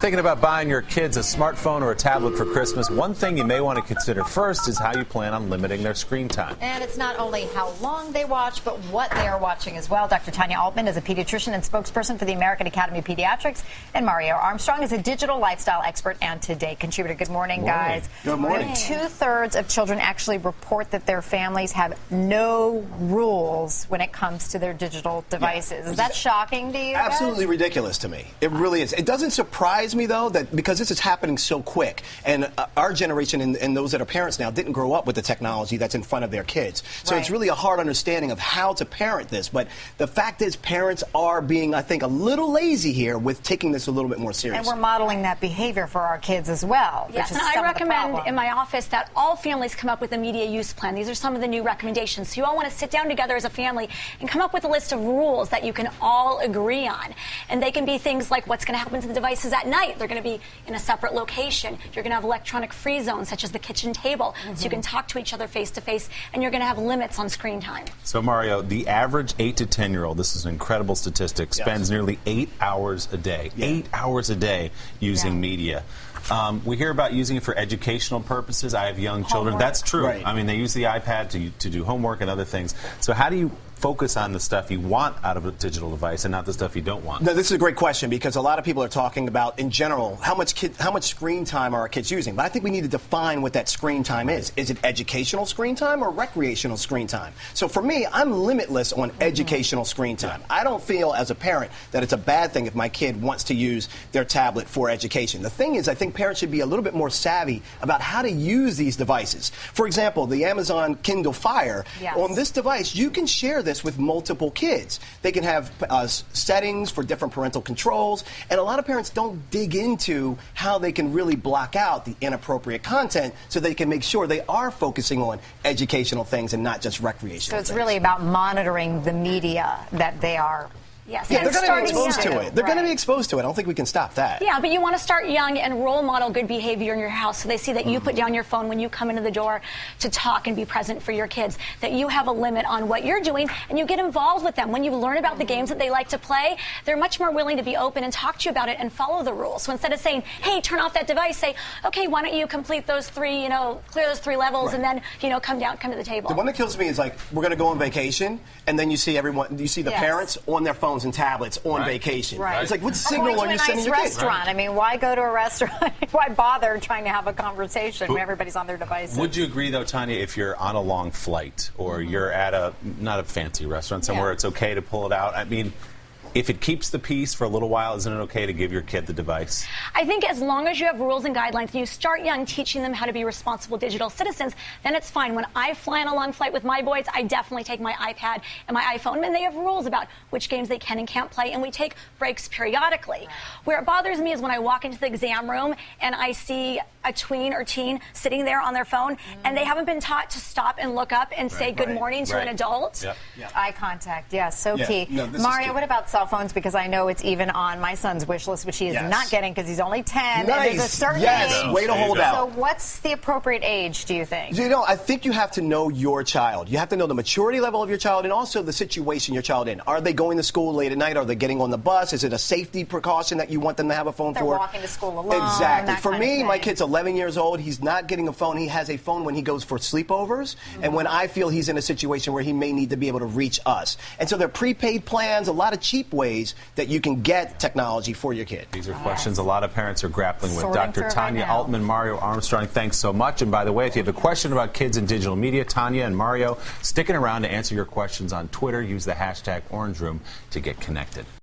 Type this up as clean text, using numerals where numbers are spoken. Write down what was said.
Thinking about buying your kids a smartphone or a tablet for Christmas, one thing you may want to consider first is how you plan on limiting their screen time. And it's not only how long they watch, but what they are watching as well. Dr. Tanya Altman is a pediatrician and spokesperson for the American Academy of Pediatrics, and Mario Armstrong is a digital lifestyle expert and Today contributor. Good morning, guys. Good morning. 2/3 of children actually report that their families have no rules when it comes to their digital devices. Is that shocking to you? Absolutely ridiculous to me. It really is. It doesn't surprise me, though, that because this is happening so quick, and our generation and those that are parents now didn't grow up with the technology that's in front of their kids. So it's really a hard understanding of how to parent this. But the fact is, parents are being, I think, a little lazy here with taking this a little bit more serious. And we're modeling that behavior for our kids as well. Yes, and I recommend in my office that all families come up with a media use plan. These are some of the new recommendations. So you all want to sit down together as a family and come up with a list of rules that you can all agree on. And they can be things like what's going to happen to the devices at night. They're going to be in a separate location. You're going to have electronic free zones, such as the kitchen table, so you can talk to each other face to face, and you're going to have limits on screen time. So, Mario, the average 8 to 10-year-old, this is an incredible statistic, spends nearly 8 hours a day. 8 hours a day using media. We hear about using it for educational purposes. I have young children. That's true. I mean, they use the iPad to do homework and other things. So how do you focus on the stuff you want out of a digital device and not the stuff you don't want? No, this is a great question, because a lot of people are talking about, in general, how much screen time are our kids using. But I think we need to define what that screen time is. Is it educational screen time or recreational screen time? So for me, I'm limitless on educational screen time. I don't feel as a parent that it's a bad thing if my kid wants to use their tablet for education. The thing is, I think parents should be a little bit more savvy about how to use these devices. For example, the Amazon Kindle Fire. On this device, you can share this with multiple kids. They can have settings for different parental controls, and a lot of parents don't dig into how they can really block out the inappropriate content so they can make sure they are focusing on educational things and not just recreational things. So it's really about monitoring the media that they are. Yes, they're going to be exposed to it. They're going to be exposed to it. I don't think we can stop that. Yeah, but you want to start young and role model good behavior in your house, so they see that you put down your phone when you come into the door to talk and be present for your kids, that you have a limit on what you're doing, and you get involved with them. When you learn about the games that they like to play, they're much more willing to be open and talk to you about it and follow the rules. So instead of saying, hey, turn off that device, say, okay, why don't you complete those three, clear those 3 levels, and then, come to the table. The one that kills me is, like, we're going to go on vacation, and then you see the parents on their phones and tablets on vacation. It's like, what signal are you sending your kids? I mean, why go to a restaurant? Why bother trying to have a conversation when everybody's on their devices? Would you agree, though, Tanya, if you're on a long flight or you're at not a fancy restaurant somewhere, it's okay to pull it out? I mean, if it keeps the peace for a little while, isn't it okay to give your kid the device? I think as long as you have rules and guidelines and you start young teaching them how to be responsible digital citizens, then it's fine. When I fly on a long flight with my boys, I definitely take my iPad and my iPhone, and they have rules about which games they can and can't play, and we take breaks periodically. Where it bothers me is when I walk into the exam room and I see a tween or teen sitting there on their phone, and they haven't been taught to stop and look up and say good morning to an adult. Eye contact, so key. No, Mario, what about cell phones? Because I know it's even on my son's wish list, which he is not getting because he's only 10. Nice. And there's a certain age. Way to hold out. So what's the appropriate age, do you think? I think you have to know your child. You have to know the maturity level of your child and also the situation your child in. Are they going to school late at night? Are they getting on the bus? Is it a safety precaution that you want them to have a phone They're for? walking to school alone. Exactly. For me, my kid's 11 years old. He's not getting a phone. He has a phone when he goes for sleepovers and when I feel he's in a situation where he may need to be able to reach us. And so there are prepaid plans, a lot of cheap ways that you can get technology for your kid. These are questions a lot of parents are grappling with. Dr. Tanya Altman, Mario Armstrong, thanks so much. And by the way, if you have a question about kids and digital media, Tanya and Mario sticking around to answer your questions on Twitter. Use the hashtag OrangeRoom to get connected.